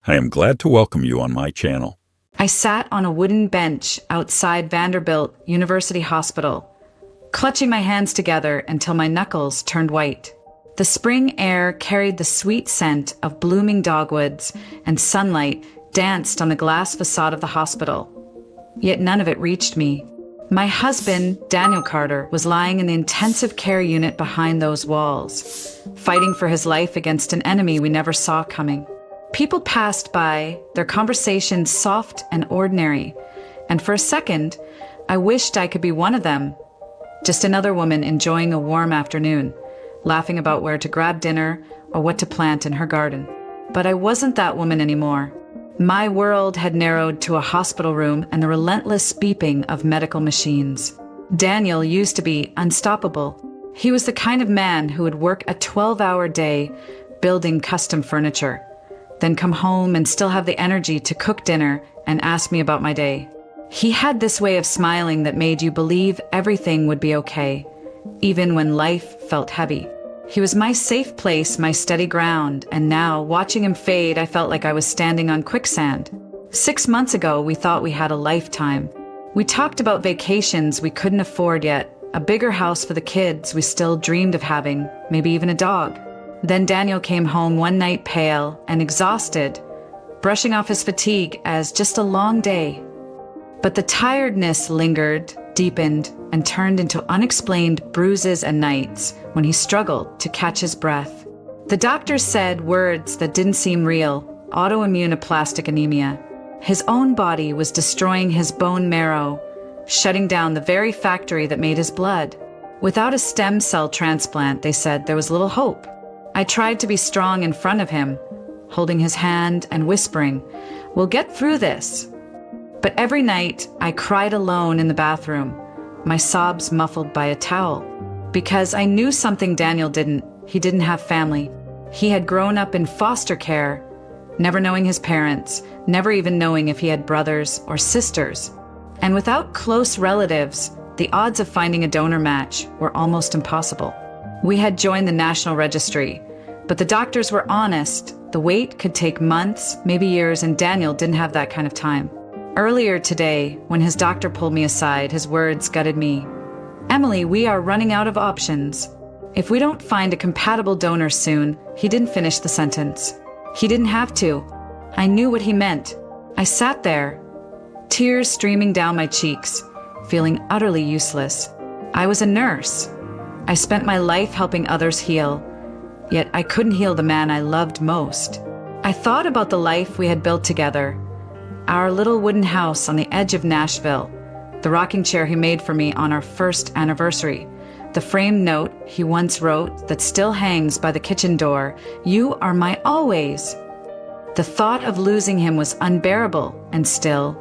I am glad to welcome you on my channel. I sat on a wooden bench outside Vanderbilt University Hospital, clutching my hands together until my knuckles turned white. The spring air carried the sweet scent of blooming dogwoods, and sunlight danced on the glass facade of the hospital. Yet none of it reached me. My husband, Daniel Carter, was lying in the intensive care unit behind those walls, fighting for his life against an enemy we never saw coming. People passed by, their conversations soft and ordinary, and for a second, I wished I could be one of them. Just another woman enjoying a warm afternoon, laughing about where to grab dinner or what to plant in her garden. But I wasn't that woman anymore. My world had narrowed to a hospital room and the relentless beeping of medical machines. Daniel used to be unstoppable. He was the kind of man who would work a 12-hour day building custom furniture, then come home and still have the energy to cook dinner and ask me about my day. He had this way of smiling that made you believe everything would be okay, even when life felt heavy. He was my safe place, my steady ground, and now, watching him fade, I felt like I was standing on quicksand. 6 months ago, we thought we had a lifetime. We talked about vacations we couldn't afford yet, a bigger house for the kids we still dreamed of having, maybe even a dog. Then Daniel came home one night pale and exhausted, brushing off his fatigue as just a long day. But the tiredness lingered, deepened, and turned into unexplained bruises and nights when he struggled to catch his breath. The doctors said words that didn't seem real: autoimmune aplastic anemia. His own body was destroying his bone marrow, shutting down the very factory that made his blood. Without a stem cell transplant, they said, there was little hope. I tried to be strong in front of him, holding his hand and whispering, "We'll get through this." But every night, I cried alone in the bathroom, my sobs muffled by a towel. Because I knew something Daniel didn't. He didn't have family. He had grown up in foster care, never knowing his parents, never even knowing if he had brothers or sisters. And without close relatives, the odds of finding a donor match were almost impossible. We had joined the National Registry, but the doctors were honest. The wait could take months, maybe years, and Daniel didn't have that kind of time. Earlier today, when his doctor pulled me aside, his words gutted me. "Emily, we are running out of options. If we don't find a compatible donor soon," he didn't finish the sentence. He didn't have to. I knew what he meant. I sat there, tears streaming down my cheeks, feeling utterly useless. I was a nurse. I spent my life helping others heal, yet I couldn't heal the man I loved most. I thought about the life we had built together, our little wooden house on the edge of Nashville, the rocking chair he made for me on our first anniversary, the framed note he once wrote that still hangs by the kitchen door, "You are my always." The thought of losing him was unbearable, and still,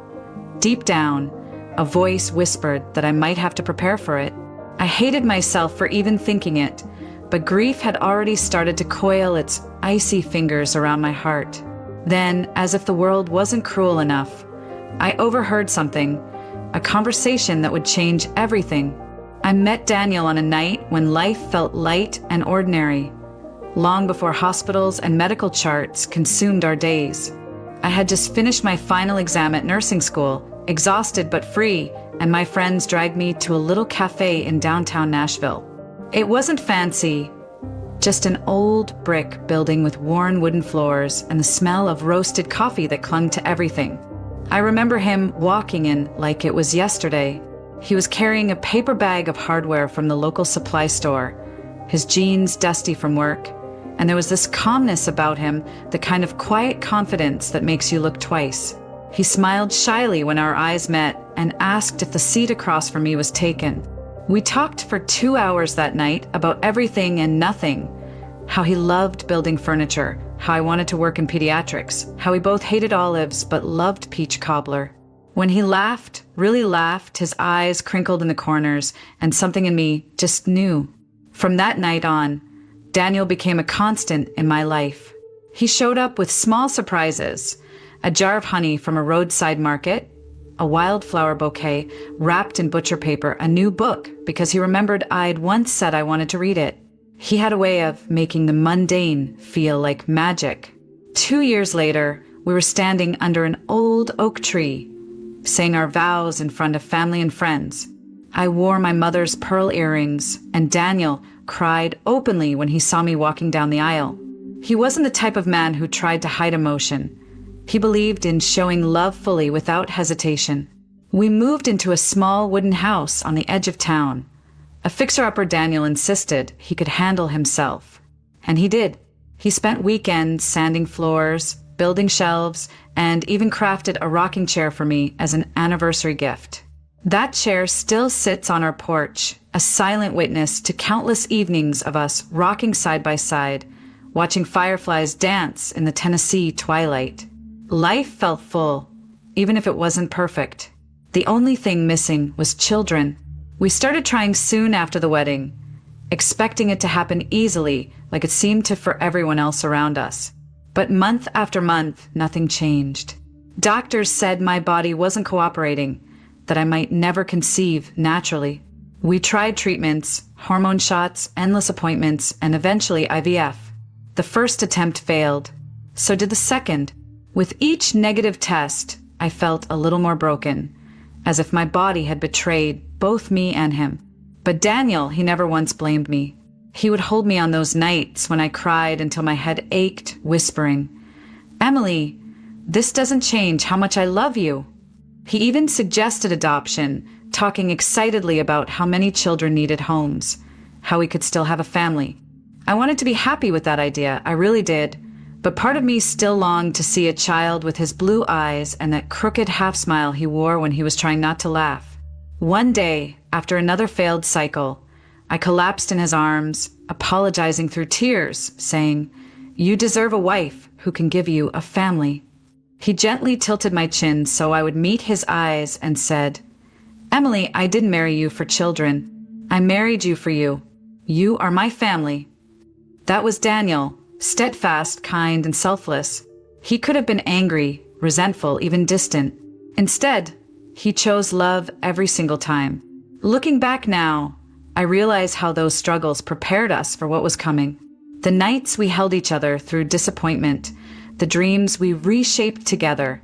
deep down, a voice whispered that I might have to prepare for it. I hated myself for even thinking it, but grief had already started to coil its icy fingers around my heart. Then, as if the world wasn't cruel enough, I overheard something, a conversation that would change everything. I met Daniel on a night when life felt light and ordinary, long before hospitals and medical charts consumed our days. I had just finished my final exam at nursing school, exhausted but free, and my friends dragged me to a little cafe in downtown Nashville. It wasn't fancy, just an old brick building with worn wooden floors and the smell of roasted coffee that clung to everything. I remember him walking in like it was yesterday. He was carrying a paper bag of hardware from the local supply store, his jeans dusty from work, and there was this calmness about him, the kind of quiet confidence that makes you look twice. He smiled shyly when our eyes met and asked if the seat across from me was taken. We talked for 2 hours that night about everything and nothing. How he loved building furniture, how I wanted to work in pediatrics, how we both hated olives but loved peach cobbler. When he laughed, really laughed, his eyes crinkled in the corners, and something in me just knew. From that night on, Daniel became a constant in my life. He showed up with small surprises: a jar of honey from a roadside market, a wildflower bouquet wrapped in butcher paper, a new book because he remembered I'd once said I wanted to read it. He had a way of making the mundane feel like magic. 2 years later, we were standing under an old oak tree, saying our vows in front of family and friends. I wore my mother's pearl earrings, and Daniel cried openly when he saw me walking down the aisle. He wasn't the type of man who tried to hide emotion. He believed in showing love fully without hesitation. We moved into a small wooden house on the edge of town. A fixer-upper Daniel insisted he could handle himself. And he did. He spent weekends sanding floors, building shelves, and even crafted a rocking chair for me as an anniversary gift. That chair still sits on our porch, a silent witness to countless evenings of us rocking side by side, watching fireflies dance in the Tennessee twilight. Life felt full, even if it wasn't perfect. The only thing missing was children. We started trying soon after the wedding, expecting it to happen easily, like it seemed to for everyone else around us. But month after month, nothing changed. Doctors said my body wasn't cooperating, that I might never conceive naturally. We tried treatments, hormone shots, endless appointments, and eventually IVF. The first attempt failed. So did the second. With each negative test, I felt a little more broken, as if my body had betrayed both me and him. But Daniel, he never once blamed me. He would hold me on those nights when I cried until my head ached, whispering, "Emily, this doesn't change how much I love you." He even suggested adoption, talking excitedly about how many children needed homes, how we could still have a family. I wanted to be happy with that idea, I really did. But part of me still longed to see a child with his blue eyes and that crooked half-smile he wore when he was trying not to laugh. One day, after another failed cycle, I collapsed in his arms, apologizing through tears, saying, "You deserve a wife who can give you a family." He gently tilted my chin so I would meet his eyes and said, "Emily, I didn't marry you for children. I married you for you. You are my family." That was Daniel. Steadfast, kind, and selfless. He could have been angry, resentful, even distant. Instead, he chose love every single time. Looking back now, I realize how those struggles prepared us for what was coming. The nights we held each other through disappointment, the dreams we reshaped together,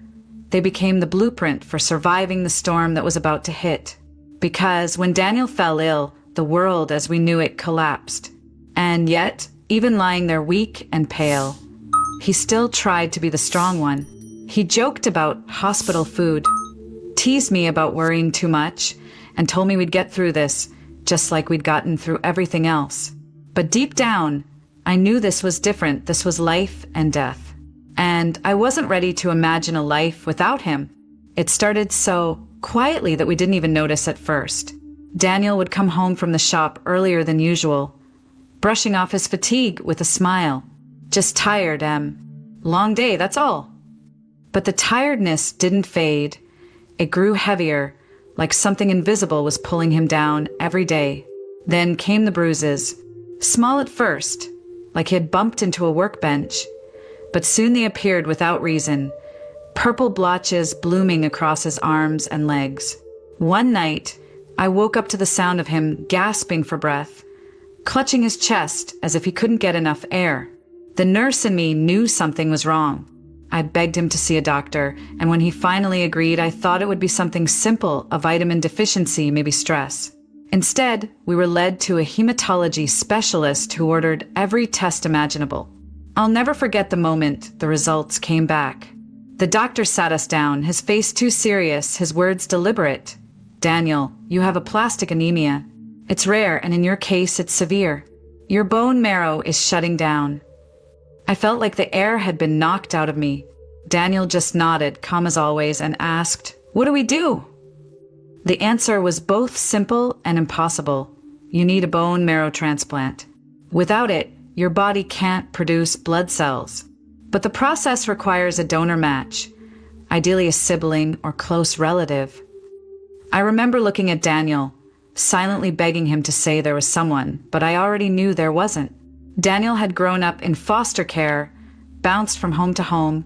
they became the blueprint for surviving the storm that was about to hit. Because when Daniel fell ill, the world as we knew it collapsed. And yet, even lying there weak and pale, he still tried to be the strong one. He joked about hospital food, teased me about worrying too much, and told me we'd get through this, just like we'd gotten through everything else. But deep down, I knew this was different. This was life and death. And I wasn't ready to imagine a life without him. It started so quietly that we didn't even notice at first. Daniel would come home from the shop earlier than usual, brushing off his fatigue with a smile. "Just tired, Em. Long day, that's all." But the tiredness didn't fade. It grew heavier, like something invisible was pulling him down every day. Then came the bruises. Small at first, like he had bumped into a workbench. But soon they appeared without reason, purple blotches blooming across his arms and legs. One night, I woke up to the sound of him gasping for breath, clutching his chest as if he couldn't get enough air. The nurse in me knew something was wrong. I begged him to see a doctor, and when he finally agreed, I thought it would be something simple, a vitamin deficiency, maybe stress. Instead, we were led to a hematology specialist who ordered every test imaginable. I'll never forget the moment the results came back. The doctor sat us down, his face too serious, his words deliberate. "Daniel, you have aplastic anemia. It's rare, and in your case, it's severe. Your bone marrow is shutting down." I felt like the air had been knocked out of me. Daniel just nodded, calm as always, and asked, "What do we do?" The answer was both simple and impossible. You need a bone marrow transplant. Without it, your body can't produce blood cells. But the process requires a donor match, ideally a sibling or close relative. I remember looking at Daniel, silently begging him to say there was someone, but I already knew there wasn't. Daniel had grown up in foster care, bounced from home to home,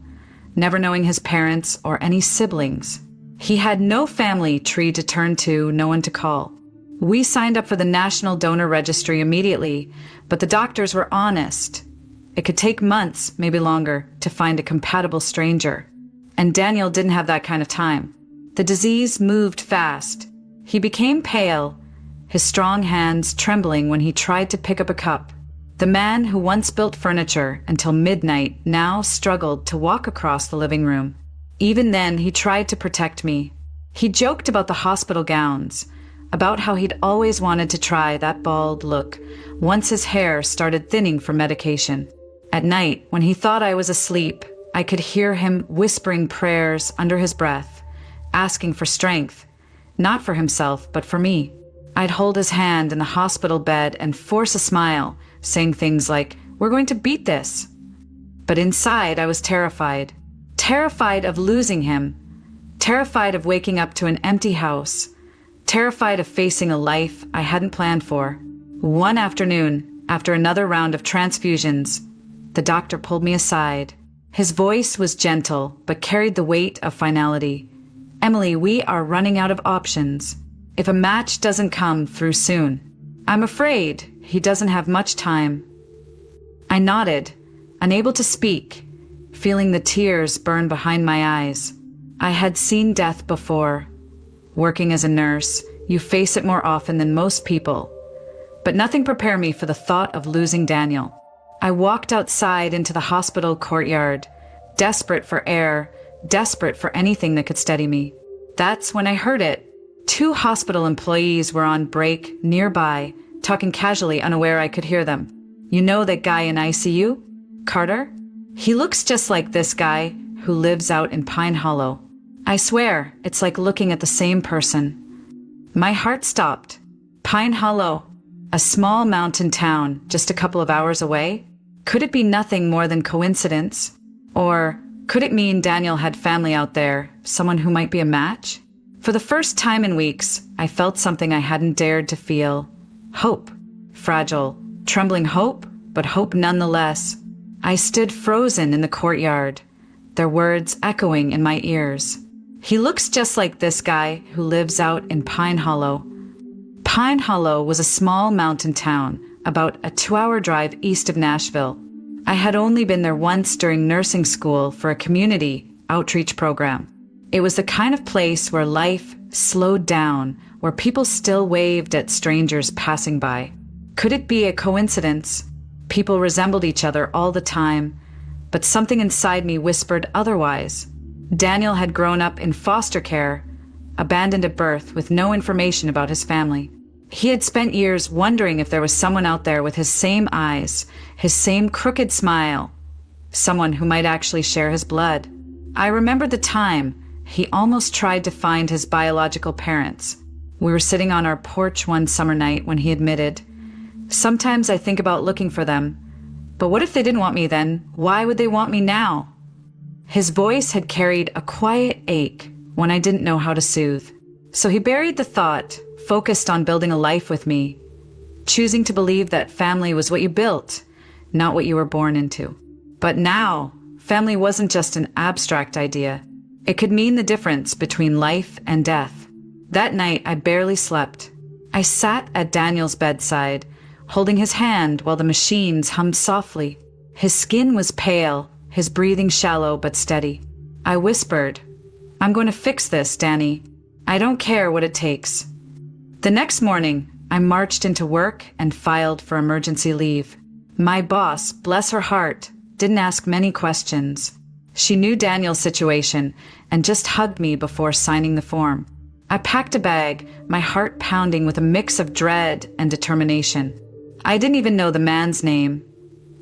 never knowing his parents or any siblings. He had no family tree to turn to, no one to call. We signed up for the National Donor Registry immediately, but the doctors were honest. It could take months, maybe longer, to find a compatible stranger. And Daniel didn't have that kind of time. The disease moved fast. He became pale, his strong hands trembling when he tried to pick up a cup. The man who once built furniture until midnight now struggled to walk across the living room. Even then, he tried to protect me. He joked about the hospital gowns, about how he'd always wanted to try that bald look once his hair started thinning from medication. At night, when he thought I was asleep, I could hear him whispering prayers under his breath, asking for strength, not for himself, but for me. I'd hold his hand in the hospital bed and force a smile, saying things like, "We're going to beat this." But inside, I was terrified. Terrified of losing him. Terrified of waking up to an empty house. Terrified of facing a life I hadn't planned for. One afternoon, after another round of transfusions, the doctor pulled me aside. His voice was gentle, but carried the weight of finality. "Emily, we are running out of options. If a match doesn't come through soon, I'm afraid he doesn't have much time." I nodded, unable to speak, feeling the tears burn behind my eyes. I had seen death before. Working as a nurse, you face it more often than most people. But nothing prepared me for the thought of losing Daniel. I walked outside into the hospital courtyard, desperate for air, desperate for anything that could steady me. That's when I heard it. 2 hospital employees were on break nearby, talking casually, unaware I could hear them. "You know that guy in ICU? Carter? He looks just like this guy who lives out in Pine Hollow. I swear, it's like looking at the same person." My heart stopped. Pine Hollow, a small mountain town just a couple of hours away? Could it be nothing more than coincidence? Or could it mean Daniel had family out there, someone who might be a match? For the first time in weeks, I felt something I hadn't dared to feel. Hope. Fragile, trembling hope, but hope nonetheless. I stood frozen in the courtyard, their words echoing in my ears. "He looks just like this guy who lives out in Pine Hollow." Pine Hollow was a small mountain town, about a 2-hour drive east of Nashville. I had only been there once during nursing school for a community outreach program. It was the kind of place where life slowed down, where people still waved at strangers passing by. Could it be a coincidence? People resembled each other all the time, but something inside me whispered otherwise. Daniel had grown up in foster care, abandoned at birth with no information about his family. He had spent years wondering if there was someone out there with his same eyes, his same crooked smile, someone who might actually share his blood. I remembered the time he almost tried to find his biological parents. We were sitting on our porch one summer night when he admitted, "Sometimes I think about looking for them, but what if they didn't want me then? Why would they want me now?" His voice had carried a quiet ache when I didn't know how to soothe. So he buried the thought, focused on building a life with me, choosing to believe that family was what you built, not what you were born into. But now, family wasn't just an abstract idea. It could mean the difference between life and death. That night, I barely slept. I sat at Daniel's bedside, holding his hand while the machines hummed softly. His skin was pale, his breathing shallow but steady. I whispered, "I'm going to fix this, Danny. I don't care what it takes." The next morning, I marched into work and filed for emergency leave. My boss, bless her heart, didn't ask many questions. She knew Daniel's situation and just hugged me before signing the form. I packed a bag, my heart pounding with a mix of dread and determination. I didn't even know the man's name,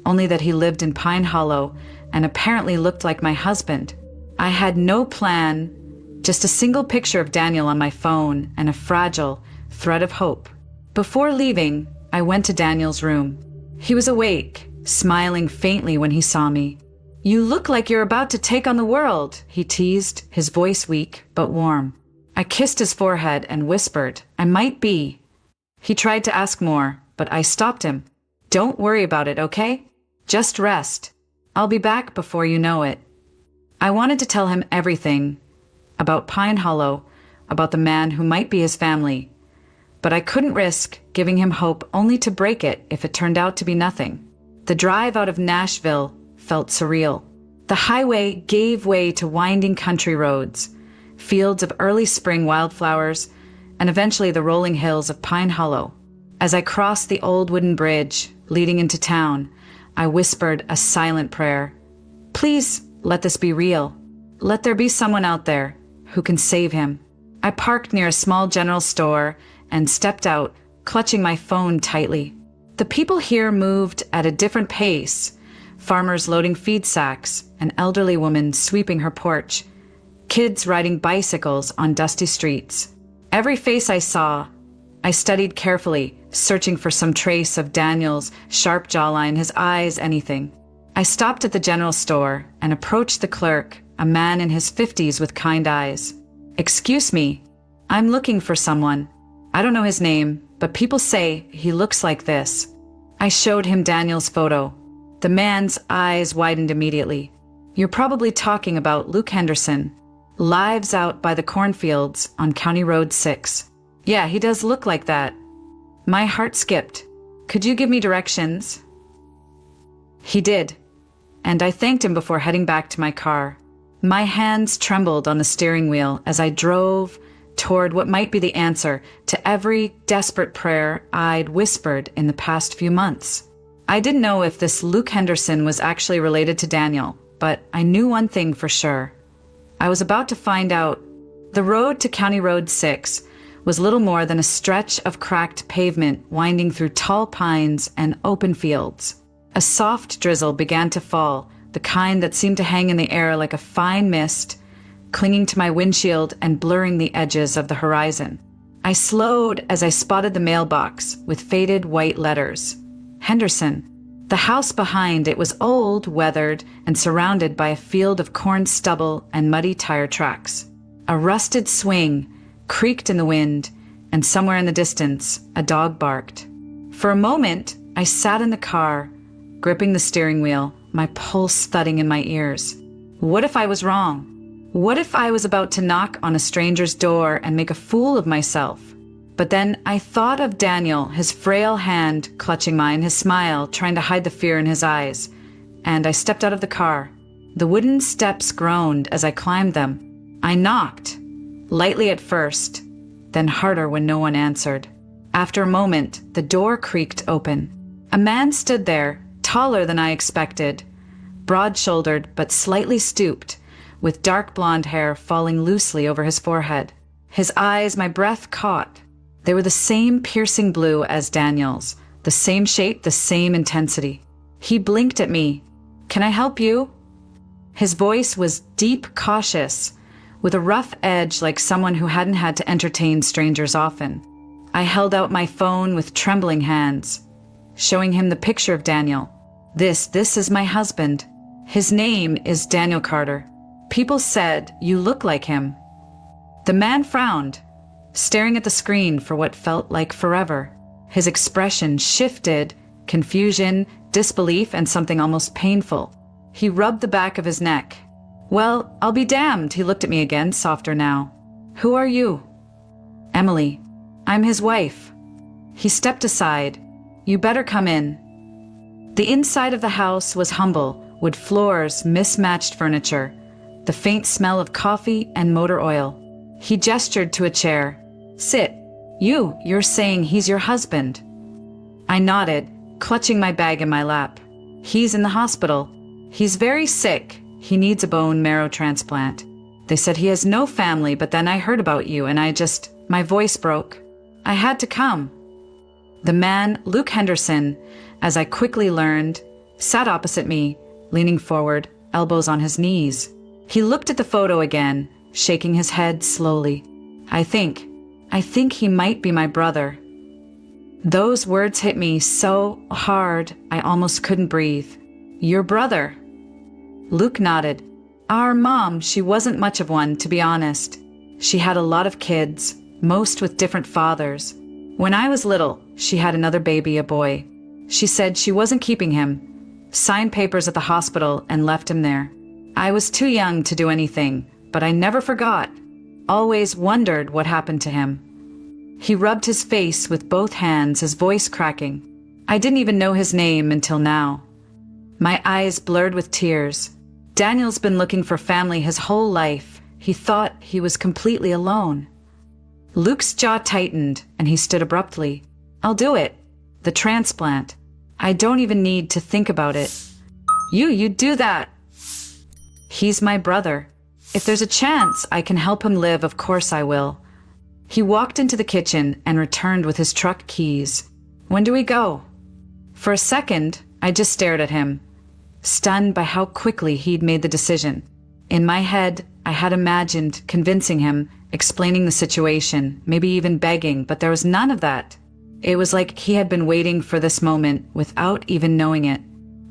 only that he lived in Pine Hollow and apparently looked like my husband. I had no plan, just a single picture of Daniel on my phone and a fragile thread of hope. Before leaving, I went to Daniel's room. He was awake, smiling faintly when he saw me. "You look like you're about to take on the world," he teased, his voice weak but warm. I kissed his forehead and whispered, "I might be." He tried to ask more, but I stopped him. "Don't worry about it, okay? Just rest. I'll be back before you know it." I wanted to tell him everything about Pine Hollow, about the man who might be his family, but I couldn't risk giving him hope only to break it if it turned out to be nothing. The drive out of Nashville felt surreal. The highway gave way to winding country roads, fields of early spring wildflowers, and eventually the rolling hills of Pine Hollow. As I crossed the old wooden bridge leading into town, I whispered a silent prayer. Please let this be real. Let there be someone out there who can save him. I parked near a small general store and stepped out, clutching my phone tightly. The people here moved at a different pace. Farmers loading feed sacks, an elderly woman sweeping her porch, kids riding bicycles on dusty streets. Every face I saw, I studied carefully, searching for some trace of Daniel's sharp jawline, his eyes, anything. I stopped at the general store and approached the clerk, a man in his 50s with kind eyes. Excuse me, I'm looking for someone. I don't know his name, but people say he looks like this. I showed him Daniel's photo. The man's eyes widened immediately. You're probably talking about Luke Henderson, lives out by the cornfields on County Road 6. Yeah, he does look like that. My heart skipped. Could you give me directions? He did, and I thanked him before heading back to my car. My hands trembled on the steering wheel as I drove toward what might be the answer to every desperate prayer I'd whispered in the past few months. I didn't know if this Luke Henderson was actually related to Daniel, but I knew one thing for sure. I was about to find out. The road to County Road 6 was little more than a stretch of cracked pavement winding through tall pines and open fields. A soft drizzle began to fall, the kind that seemed to hang in the air like a fine mist, clinging to my windshield and blurring the edges of the horizon. I slowed as I spotted the mailbox with faded white letters. Henderson. The house behind it was old, weathered, and surrounded by a field of corn stubble and muddy tire tracks. A rusted swing creaked in the wind, and somewhere in the distance, a dog barked. For a moment, I sat in the car, gripping the steering wheel, my pulse thudding in my ears. What if I was wrong? What if I was about to knock on a stranger's door and make a fool of myself? But then I thought of Daniel, his frail hand clutching mine, his smile trying to hide the fear in his eyes, and I stepped out of the car. The wooden steps groaned as I climbed them. I knocked, lightly at first, then harder when no one answered. After a moment, the door creaked open. A man stood there, taller than I expected, broad-shouldered but slightly stooped, with dark blonde hair falling loosely over his forehead. His eyes my breath caught. They were the same piercing blue as Daniel's, the same shape, the same intensity. He blinked at me. Can I help you? His voice was deep, cautious, with a rough edge like someone who hadn't had to entertain strangers often. I held out my phone with trembling hands, showing him the picture of Daniel. This is my husband. His name is Daniel Carter. People said you look like him. The man frowned, staring at the screen for what felt like forever. His expression shifted, confusion, disbelief, and something almost painful. He rubbed the back of his neck. Well, I'll be damned, he looked at me again, softer now. Who are you? Emily. I'm his wife. He stepped aside. You better come in. The inside of the house was humble, wood floors, mismatched furniture, the faint smell of coffee and motor oil. He gestured to a chair. Sit. You're saying he's your husband. I nodded, clutching my bag in my lap. He's in the hospital. He's very sick. He needs a bone marrow transplant. They said he has no family, but then I heard about you and my voice broke. I had to come. The man, Luke Henderson, as I quickly learned, sat opposite me, leaning forward, elbows on his knees. He looked at the photo again, shaking his head slowly. I think he might be my brother. Those words hit me so hard I almost couldn't breathe. Your brother? Luke nodded. Our mom, she wasn't much of one, to be honest. She had a lot of kids, most with different fathers. When I was little, she had another baby, a boy. She said she wasn't keeping him, signed papers at the hospital and left him there. I was too young to do anything, but I never forgot. Always wondered what happened to him. He rubbed his face with both hands, his voice cracking. I didn't even know his name until now. My eyes blurred with tears. Daniel's been looking for family his whole life. He thought he was completely alone. Luke's jaw tightened, and he stood abruptly. I'll do it. The transplant. I don't even need to think about it. You do that. He's my brother. If there's a chance I can help him live, of course I will. He walked into the kitchen and returned with his truck keys. When do we go? For a second, I just stared at him, stunned by how quickly he'd made the decision. In my head, I had imagined convincing him, explaining the situation, maybe even begging, but there was none of that. It was like he had been waiting for this moment without even knowing it.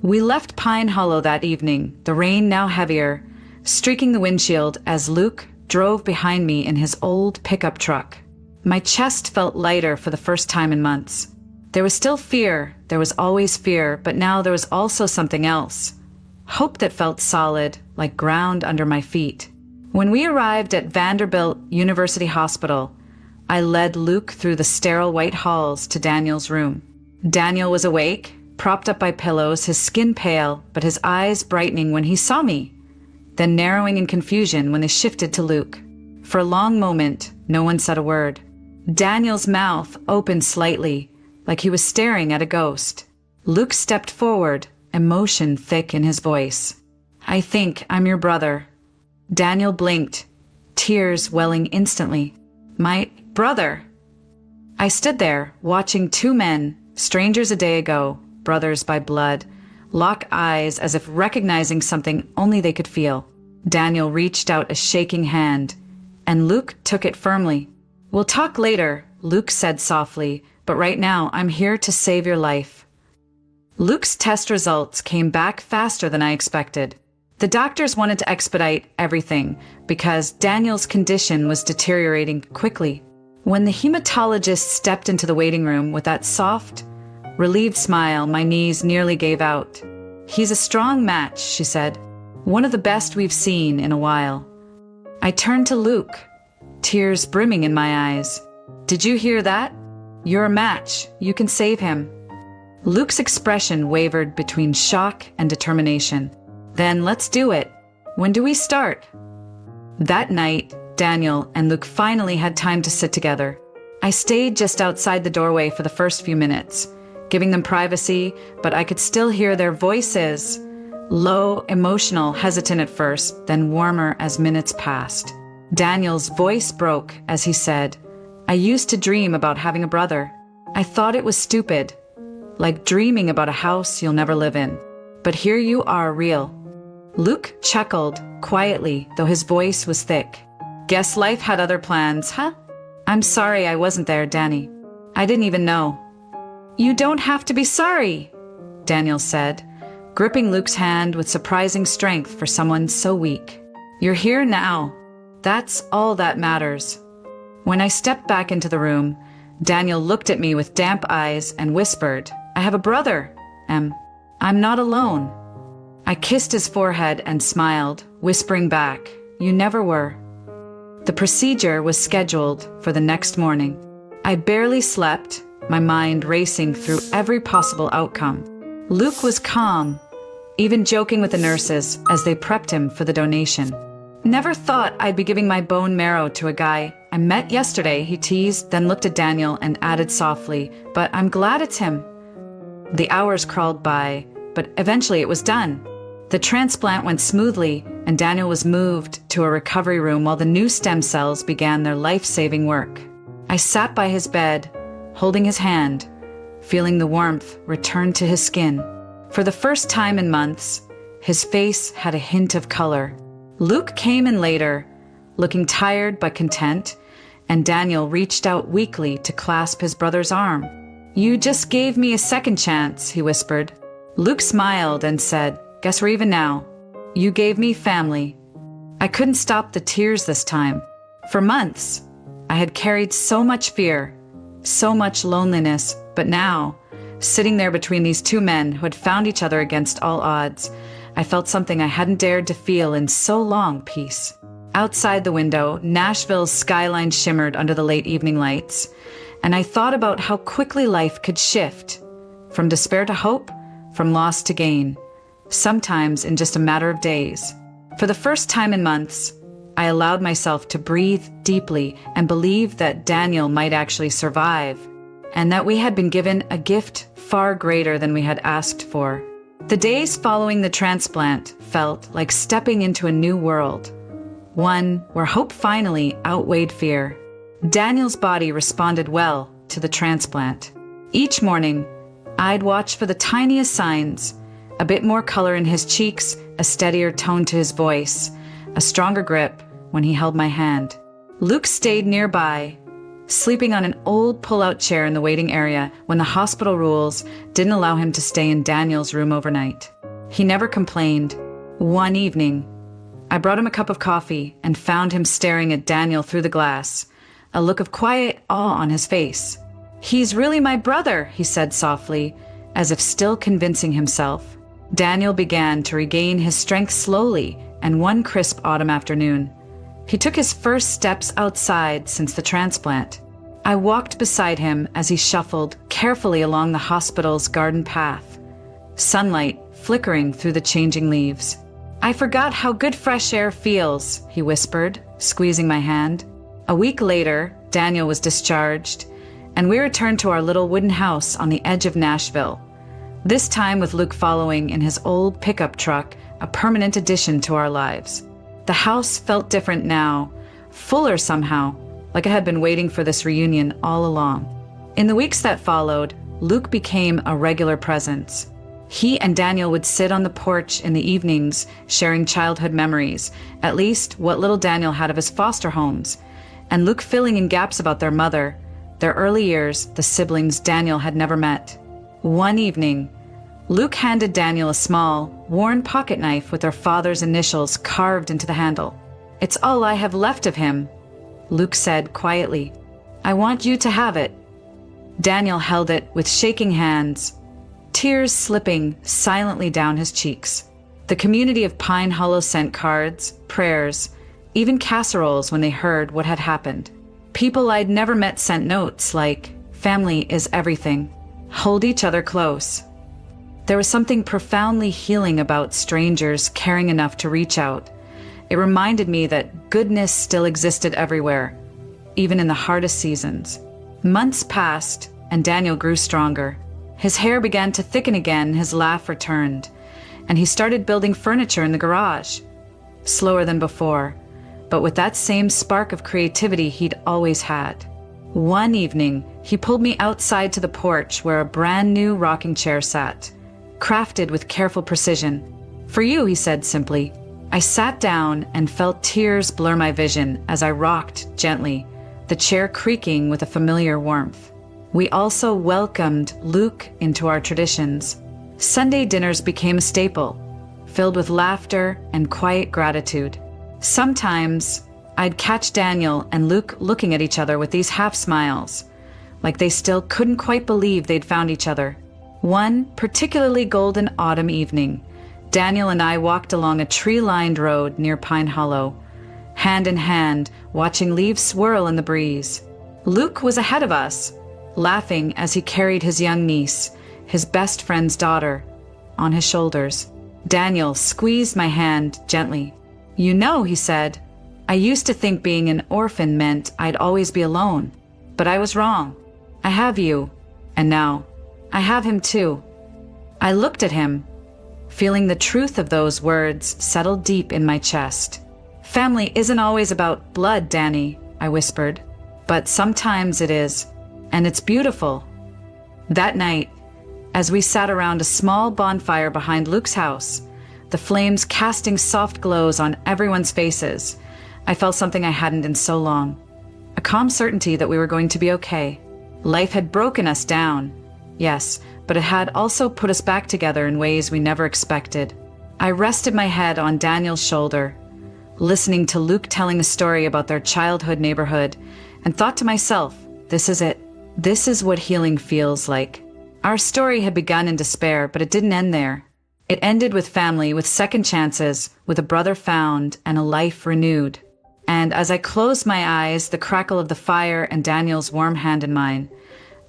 We left Pine Hollow that evening, the rain now heavier, streaking the windshield as Luke drove behind me in his old pickup truck. My chest felt lighter for the first time in months. There was still fear, there was always fear, but now there was also something else. Hope that felt solid, like ground under my feet. When we arrived at Vanderbilt University Hospital, I led Luke through the sterile white halls to Daniel's room. Daniel was awake, propped up by pillows, his skin pale, but his eyes brightening when he saw me, then narrowing in confusion when they shifted to Luke. For a long moment, no one said a word. Daniel's mouth opened slightly, like he was staring at a ghost. Luke stepped forward, emotion thick in his voice. I think I'm your brother. Daniel blinked, tears welling instantly. My brother. I stood there, watching two men, strangers a day ago, brothers by blood, lock eyes as if recognizing something only they could feel. Daniel reached out a shaking hand, and Luke took it firmly. We'll talk later, Luke said softly, but right now I'm here to save your life. Luke's test results came back faster than I expected. The doctors wanted to expedite everything because Daniel's condition was deteriorating quickly. When the hematologist stepped into the waiting room with that soft, relieved smile, my knees nearly gave out. He's a strong match, she said. One of the best we've seen in a while. I turned to Luke, tears brimming in my eyes. Did you hear that? You're a match. You can save him. Luke's expression wavered between shock and determination. Then let's do it. When do we start? That night, Daniel and Luke finally had time to sit together. I stayed just outside the doorway for the first few minutes, giving them privacy, but I could still hear their voices. Low, emotional, hesitant at first, then warmer as minutes passed. Daniel's voice broke as he said, I used to dream about having a brother. I thought it was stupid, like dreaming about a house you'll never live in. But here you are, real. Luke chuckled, quietly, though his voice was thick. Guess life had other plans, huh? I'm sorry I wasn't there, Danny. I didn't even know. You don't have to be sorry, Daniel said, gripping Luke's hand with surprising strength for someone so weak. You're here now. That's all that matters. When I stepped back into the room, Daniel looked at me with damp eyes and whispered, I have a brother, Em. I'm not alone. I kissed his forehead and smiled, whispering back, You never were. The procedure was scheduled for the next morning. I barely slept, my mind racing through every possible outcome. Luke was calm, even joking with the nurses as they prepped him for the donation. Never thought I'd be giving my bone marrow to a guy I met yesterday, he teased, then looked at Daniel and added softly, but I'm glad it's him. The hours crawled by, but eventually it was done. The transplant went smoothly, and Daniel was moved to a recovery room while the new stem cells began their life-saving work. I sat by his bed, holding his hand, feeling the warmth return to his skin. For the first time in months, his face had a hint of color. Luke came in later, looking tired but content, and Daniel reached out weakly to clasp his brother's arm. You just gave me a second chance, he whispered. Luke smiled and said, Guess we're even now. You gave me family. I couldn't stop the tears this time. For months, I had carried so much fear, so much loneliness, but now, sitting there between these two men who had found each other against all odds, I felt something I hadn't dared to feel in so long, peace. Outside the window, Nashville's skyline shimmered under the late evening lights, and I thought about how quickly life could shift, from despair to hope, from loss to gain. sometimes in just a matter of days. For the first time in months, I allowed myself to breathe deeply and believe that Daniel might actually survive, and that we had been given a gift far greater than we had asked for. The days following the transplant felt like stepping into a new world, one where hope finally outweighed fear. Daniel's body responded well to the transplant. Each morning, I'd watch for the tiniest signs: a bit more color in his cheeks, a steadier tone to his voice, a stronger grip when he held my hand. Luke stayed nearby, sleeping on an old pull-out chair in the waiting area when the hospital rules didn't allow him to stay in Daniel's room overnight. He never complained. One evening, I brought him a cup of coffee and found him staring at Daniel through the glass, a look of quiet awe on his face. "He's really my brother," he said softly, as if still convincing himself. Daniel began to regain his strength slowly, and one crisp autumn afternoon, he took his first steps outside since the transplant. I walked beside him as he shuffled carefully along the hospital's garden path, sunlight flickering through the changing leaves. "I forgot how good fresh air feels," he whispered, squeezing my hand. A week later, Daniel was discharged, and we returned to our little wooden house on the edge of Nashville, this time with Luke following in his old pickup truck, a permanent addition to our lives. The house felt different now, fuller somehow, like I had been waiting for this reunion all along. In the weeks that followed, Luke became a regular presence. He and Daniel would sit on the porch in the evenings, sharing childhood memories, at least what little Daniel had of his foster homes, and Luke filling in gaps about their mother, their early years, the siblings Daniel had never met. One evening, Luke handed Daniel a small, worn pocket knife with their father's initials carved into the handle. "It's all I have left of him," Luke said quietly. "I want you to have it." Daniel held it with shaking hands, tears slipping silently down his cheeks. The community of Pine Hollow sent cards, prayers, even casseroles when they heard what had happened. People I'd never met sent notes like, "Family is everything. Hold each other close." There was something profoundly healing about strangers caring enough to reach out. It reminded me that goodness still existed everywhere, even in the hardest seasons. Months passed, and Daniel grew stronger. His hair began to thicken again, his laugh returned, and he started building furniture in the garage. Slower than before, but with that same spark of creativity he'd always had. One evening, he pulled me outside to the porch where a brand new rocking chair sat, crafted with careful precision. "For you," he said simply. I sat down and felt tears blur my vision as I rocked gently, the chair creaking with a familiar warmth. We also welcomed Luke into our traditions. Sunday dinners became a staple, filled with laughter and quiet gratitude. Sometimes I'd catch Daniel and Luke looking at each other with these half smiles, like they still couldn't quite believe they'd found each other. One particularly golden autumn evening, Daniel and I walked along a tree-lined road near Pine Hollow, hand in hand, watching leaves swirl in the breeze. Luke was ahead of us, laughing as he carried his young niece, his best friend's daughter, on his shoulders. Daniel squeezed my hand gently. "You know," he said, "I used to think being an orphan meant I'd always be alone, but I was wrong. I have you, and now I have him too." I looked at him, feeling the truth of those words settle deep in my chest. "Family isn't always about blood, Danny," I whispered, "but sometimes it is, and it's beautiful." That night, as we sat around a small bonfire behind Luke's house, the flames casting soft glows on everyone's faces, I felt something I hadn't in so long. A calm certainty that we were going to be okay. Life had broken us down, yes, but it had also put us back together in ways we never expected. I rested my head on Daniel's shoulder, listening to Luke telling a story about their childhood neighborhood, and thought to myself, this is it. This is what healing feels like. Our story had begun in despair, but it didn't end there. It ended with family, with second chances, with a brother found and a life renewed. And as I closed my eyes, the crackle of the fire and Daniel's warm hand in mine,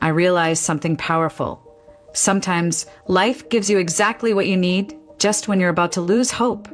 I realized something powerful. Sometimes life gives you exactly what you need, just when you're about to lose hope.